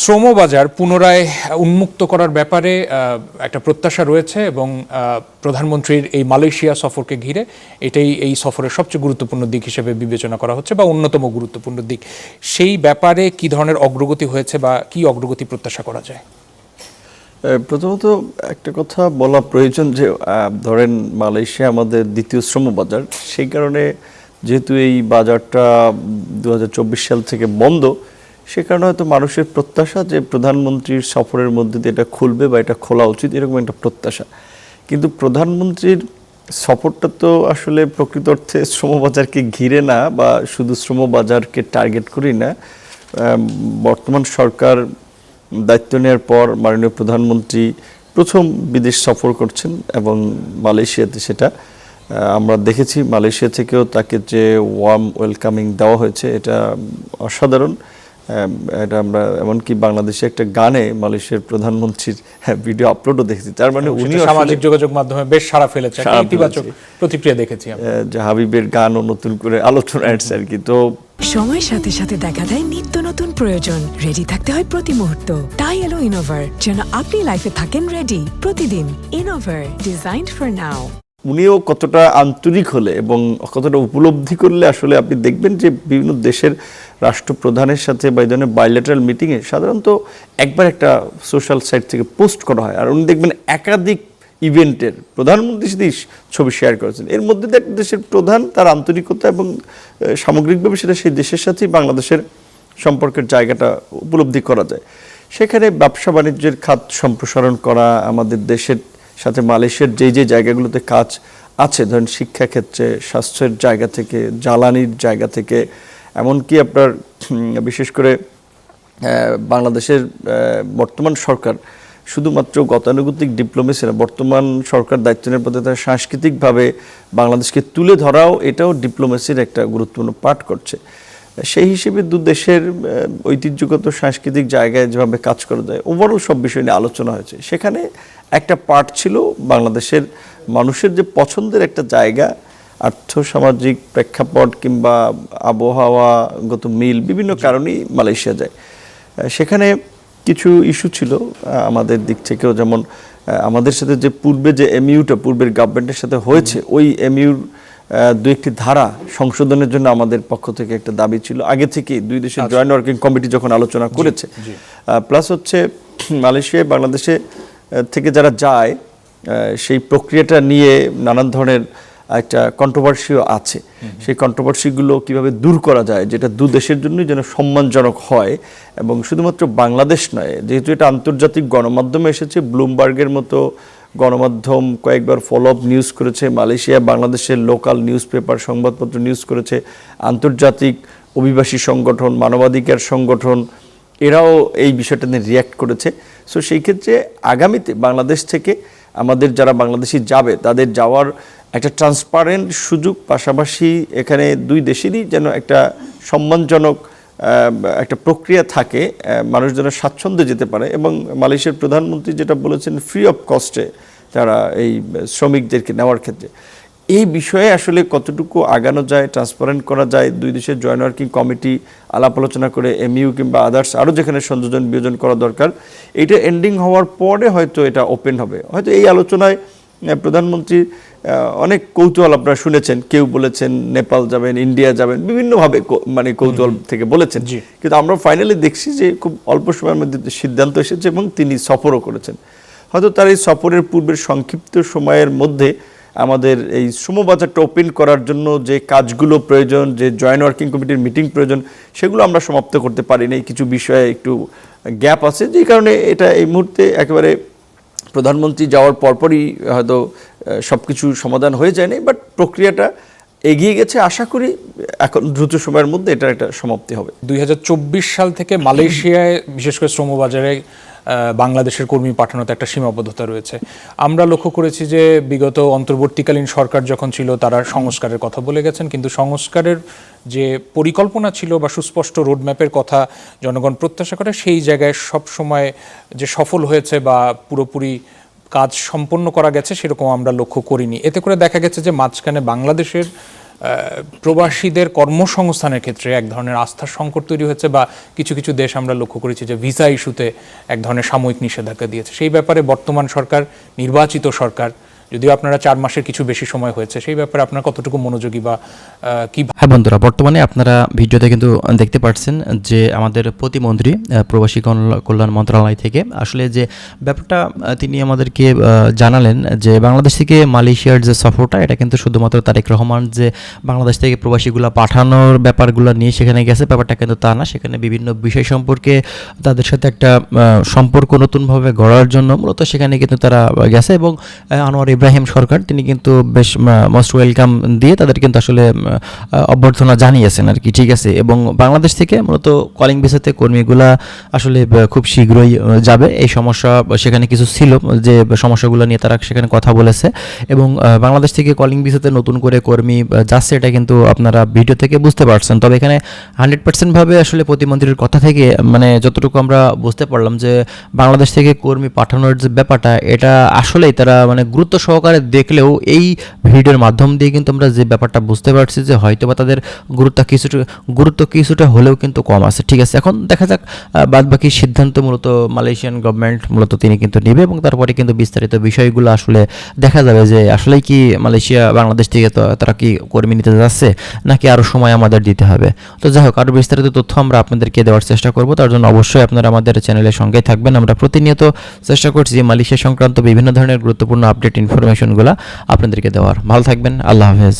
শ্রমবাজার পুনরায় উন্মুক্ত করার ব্যাপারে একটা প্রত্যাশা রয়েছে এবং প্রধানমন্ত্রীর এই মালয়েশিয়া সফরকে ঘিরে এটাই এই সফরের সবচেয়ে গুরুত্বপূর্ণ দিক হিসেবে বিবেচনা করা হচ্ছে বা অন্যতম গুরুত্বপূর্ণ দিক। সেই ব্যাপারে কি ধরনের অগ্রগতি হয়েছে বা কি অগ্রগতি প্রত্যাশা করা যায়? প্রথমত একটা কথা বলা প্রয়োজন যে ধরেন মালয়েশিয়া আমাদের দ্বিতীয় শ্রমবাজার, সেই কারণে যেহেতু এই বাজারটা 2024 সাল থেকে বন্ধ, সে কারণে হয়তো মানুষের প্রত্যাশা যে প্রধানমন্ত্রীর সফরের মধ্যে দিয়ে এটা খুলবে বা এটা খোলা উচিত, এরকম একটা প্রত্যাশা। কিন্তু প্রধানমন্ত্রীর সফরটা তো আসলে প্রকৃত অর্থে শ্রমবাজারকে ঘিরে না বা শুধু শ্রমবাজারকে টার্গেট করি না। বর্তমান সরকার দায়িত্ব নেওয়ার পর মাননীয় প্রধানমন্ত্রী প্রথম বিদেশ সফর করছেন এবং মালয়েশিয়াতে সেটা আমরা দেখেছি। মালয়েশিয়া থেকেও তাকে যে ওয়ার্ম ওয়েলকামিং দেওয়া হয়েছে এটা অসাধারণ। এটা আমরা এমনকি বাংলাদেশে একটা গানে মালয়েশিয়ার প্রধানমন্ত্রীর ভিডিও আপলোডও দেখেছি। তার মানে উনি সামাজিক যোগাযোগ মাধ্যমে বেশ সাড়া ফেলেছে, ইতিবাচক প্রতিক্রিয়া দেখেছি যে হাবিবের গানও নতুন করে আলোচনা আসছে আর কি। তো সময়ের সাথে সাথে দেখা দেয় নিত্য নতুন প্রয়োজন, রেডি থাকতে হয় প্রতি মুহূর্ত। তাই এলো ইনোভার, যেন আপনি লাইফে থাকেন রেডি প্রতিদিন। Innova, designed for now. উনিও কতটা আন্তরিক হলে এবং কতটা উপলব্ধি করলে আসলে আপনি দেখবেন যে বিভিন্ন দেশের রাষ্ট্রপ্রধানের সাথে বা এই ধরনের বাইলেটারাল মিটিংয়ে সাধারণত একবার একটা সোশ্যাল সাইট থেকে পোস্ট করা হয়, আর উনি দেখবেন একাধিক ইভেন্টের প্রধানমন্ত্রীর সাথে ছবি শেয়ার করেছেন। এর মধ্যে এক দেশের প্রধান তার আন্তরিকতা এবং সামগ্রিকভাবে সেটা সেই দেশের সাথেই বাংলাদেশের সম্পর্কের জায়গাটা উপলব্ধি করা যায়। সেখানে ব্যবসা বাণিজ্যের খাত সম্প্রসারণ করা, আমাদের দেশের সাথে মালয়েশিয়ার যে জায়গাগুলোতে কাজ আছে, ধরেন শিক্ষাক্ষেত্রে, স্বাস্থ্যের জায়গা থেকে, জ্বালানির জায়গা থেকে, এমনকি আপনার বিশেষ করে বাংলাদেশের বর্তমান সরকার শুধুমাত্র গতানুগতিক ডিপ্লোমেসি না, বর্তমান সরকার দায়িত্ব নেওয়ার পথে তারা সাংস্কৃতিকভাবে বাংলাদেশকে তুলে ধরাও এটাও ডিপ্লোমেসির একটা গুরুত্বপূর্ণ পাঠ করছে। সেই হিসেবে দু দেশের ঐতিহ্যগত সাংস্কৃতিক জায়গায় যেভাবে কাজ করা যায়, ওভারঅল সব বিষয় নিয়ে আলোচনা হয়েছে। সেখানে একটা পার্ট ছিল বাংলাদেশের মানুষের যে পছন্দের একটা জায়গা, আর্থসামাজিক প্রেক্ষাপট কিংবা আবহাওয়াগত মিল বিভিন্ন কারণেই মালয়েশিয়া যায়। সেখানে কিছু ইস্যু ছিল আমাদের দিক থেকেও, যেমন আমাদের সাথে যে পূর্বে যে এমইউটা পূর্বের গভর্নমেন্টের সাথে হয়েছে, ওই এমইউর দু একটি ধারা সংশোধনের জন্য আমাদের পক্ষ থেকে একটা দাবি ছিল আগে থেকেই, দুই দেশের জয়েন্ট ওয়ার্কিং কমিটি যখন আলোচনা করেছে। প্লাস হচ্ছে মালয়েশিয়ায় বাংলাদেশে থেকে যারা যায় সেই প্রক্রিয়াটা নিয়ে নানান ধরনের একটা কন্ট্রোভার্সিও আছে। সেই কন্ট্রোভার্সিগুলো কিভাবে দূর করা যায়, যেটা দু দেশের জন্যই যেন সম্মানজনক হয় এবং শুধুমাত্র বাংলাদেশ নয়, যেহেতু এটা আন্তর্জাতিক গণমাধ্যমে এসেছে, ব্লুমবার্গের মতো গণমাধ্যম কয়েকবার ফলো আপ নিউজ করেছে, মালয়েশিয়া বাংলাদেশের লোকাল নিউজ পেপার সংবাদপত্র নিউজ করেছে, আন্তর্জাতিক অভিবাসী সংগঠন, মানবাধিকার সংগঠন, এরাও এই বিষয়টা নিয়ে রিয়্যাক্ট করেছে। সো সেই ক্ষেত্রে আগামীতে বাংলাদেশ থেকে আমাদের যারা বাংলাদেশি যাবে তাদের যাওয়ার একটা ট্রান্সপারেন্ট সুযোগ, পাশাপাশি এখানে দুই দেশেরই যেন একটা সম্মানজনক একটা প্রক্রিয়া থাকে, মানুষ যেন স্বাচ্ছন্দ্যে যেতে পারে। এবং মালয়েশিয়ার প্রধানমন্ত্রী যেটা বলেছেন, ফ্রি অফ কস্টে তারা এই শ্রমিকদেরকে নেওয়ার ক্ষেত্রে এই বিষয়ে আসলে কতটুকু আগানো যায়, ট্রান্সপারেন্ট করা যায়, দুই দেশের জয়েন্ট ওয়ার্কিং কমিটি আলাপ আলোচনা করে এমইউ কিংবা আদার্স আরও যেখানে সংযোজন বিয়োজন করা দরকার, এইটা এন্ডিং হওয়ার পরে হয়তো এটা ওপেন হবে। হয়তো এই আলোচনায় প্রধানমন্ত্রী অনেক কৌতূহল আপনারা শুনেছেন, কেউ বলেছেন নেপাল যাবেন, ইন্ডিয়া যাবেন, বিভিন্নভাবে মানে কৌতূহল থেকে বলেছেন। কিন্তু আমরা ফাইনালি দেখছি যে খুব অল্প সময়ের মধ্যে সিদ্ধান্ত এসেছে এবং তিনি সফরও করেছেন। হয়তো তার এই সফরের পূর্বের সংক্ষিপ্ত সময়ের মধ্যে আমাদের এই শ্রমবাজারটা ওপেন করার জন্য যে কাজগুলো প্রয়োজন, যে জয়েন্ট ওয়ার্কিং কমিটির মিটিং প্রয়োজন, সেগুলো আমরা সমাপ্ত করতে পারিনি। কিছু বিষয়ে একটু গ্যাপ আছে, যে কারণে এটা এই মুহূর্তে একেবারে প্রধানমন্ত্রী যাওয়ার পরপরই হয়তো সব কিছু সমাধান হয়ে যায়নি, বাট প্রক্রিয়াটা এগিয়ে গেছে। আশা করি এখন দ্রুত সময়ের মধ্যে এটার একটা সমাপ্তি হবে। 2024 সাল থেকে মালয়েশিয়ায় বিশেষ করে শ্রমবাজারে বাংলাদেশের কর্মী পাঠানোতে একটা সীমাবদ্ধতা রয়েছে। আমরা লক্ষ্য করেছি যে বিগত অন্তর্বর্তীকালীন সরকার যখন ছিল তারা সংস্কারের কথা বলে গেছেন, কিন্তু সংস্কারের যে পরিকল্পনা ছিল বা সুস্পষ্ট রোডম্যাপের কথা জনগণ প্রত্যাশা করে, সেই জায়গায় সব সময় যে সফল হয়েছে বা পুরোপুরি কাজ সম্পন্ন করা গেছে সেরকম আমরা লক্ষ্য করিনি। এতে করে দেখা গেছে যে মাঝখানে বাংলাদেশের প্রবাসীদের কর্মসংস্থানের ক্ষেত্রে এক ধরনের আস্থার সংকট তৈরি হয়েছে, বা কিছু কিছু দেশ আমরা লক্ষ্য করেছি যে ভিসা ইস্যুতে এক ধরনের সাময়িক নিষেধাজ্ঞা দিয়েছে। সেই ব্যাপারে বর্তমান সরকার, নির্বাচিত সরকার, যদিও আপনারা 4 মাসের কিছু বেশি সময় হয়েছে, সেই ব্যাপারে আপনারা কতটুকু মনোযোগী বা কি? হ্যাঁ বন্ধুরা, বর্তমানে আপনারা ভিডিওতে কিন্তু দেখতে পাচ্ছেন যে আমাদের প্রতিমন্ত্রী প্রবাসী কল্যাণ মন্ত্রণালয় থেকে আসলে যে ব্যাপারটা তিনি আমাদেরকে জানালেন যে বাংলাদেশ থেকে মালয়েশিয়ার যে সফরটা, এটা কিন্তু শুধুমাত্র তারেক রহমান যে বাংলাদেশ থেকে প্রবাসীগুলো পাঠানোর ব্যাপারগুলো নিয়ে সেখানে গেছে, ব্যাপারটা কিন্তু তা না। সেখানে বিভিন্ন বিষয় সম্পর্কে তাদের সাথে একটা সম্পর্ক নতুনভাবে গড়ার জন্য মূলত সেখানে কিন্তু তারা গেছে, এবং আনোয়ার ইব্রাহিম সরকার তিনি কিন্তু বেশ মোস্ট ওয়েলকাম দিয়ে তাদের কিন্তু আসলে অভ্যর্থনা জানিয়েছেন আর কি, ঠিক আছে। এবং বাংলাদেশ থেকে মূলত কলিং ভিসাতে কর্মীগুলা আসলে খুব শীঘ্রই যাবে। এই সমস্যা সেখানে কিছু ছিল, যে সমস্যাগুলো নিয়ে তারা সেখানে কথা বলেছে, এবং বাংলাদেশ থেকে কলিং ভিসাতে নতুন করে কর্মী যাচ্ছে, এটা কিন্তু আপনারা ভিডিও থেকে বুঝতে পারছেন। তবে এখানে 100% ভাবে আসলে প্রতিমন্ত্রীর কথা থেকে মানে যতটুকু আমরা বুঝতে পারলাম যে বাংলাদেশ থেকে কর্মী পাঠানোর যে ব্যাপারটা, এটা আসলেই তারা মানে গুরুত্ব সহকারে দেখলেও এই ভিডিওর মাধ্যম দিয়ে কিন্তু আমরা যে ব্যাপারটা বুঝতে পারছি যে হয়তো বা তাদের গুরুত্ব কিছুটা হলেও কিন্তু কম আছে, ঠিক আছে। এখন দেখা যাক বাদবাকি সিদ্ধান্ত মূলত মালয়েশিয়ান গভর্নমেন্ট মূলত তিনি কিন্তু নেবে, এবং তারপরে কিন্তু বিস্তারিত বিষয়গুলো আসলে দেখা যাবে যে আসলেই কি মালয়েশিয়া বাংলাদেশ থেকে তারা কি কর্মী নিতে যাচ্ছে, নাকি আরও সময় আমাদের দিতে হবে। তো যাই হোক, আরও বিস্তারিত তথ্য আমরা আপনাদেরকে দেওয়ার চেষ্টা করব। তার জন্য অবশ্যই আপনারা আমাদের চ্যানেলের সঙ্গেই থাকবেন। আমরা প্রতিনিয়ত চেষ্টা করছি যে মালয়েশিয়া সংক্রান্ত বিভিন্ন ধরনের গুরুত্বপূর্ণ আপডেট ইনফরমেশনগুলো আপনাদেরকে দেওয়ার। ভালো থাকবেন, আল্লাহ হাফেজ।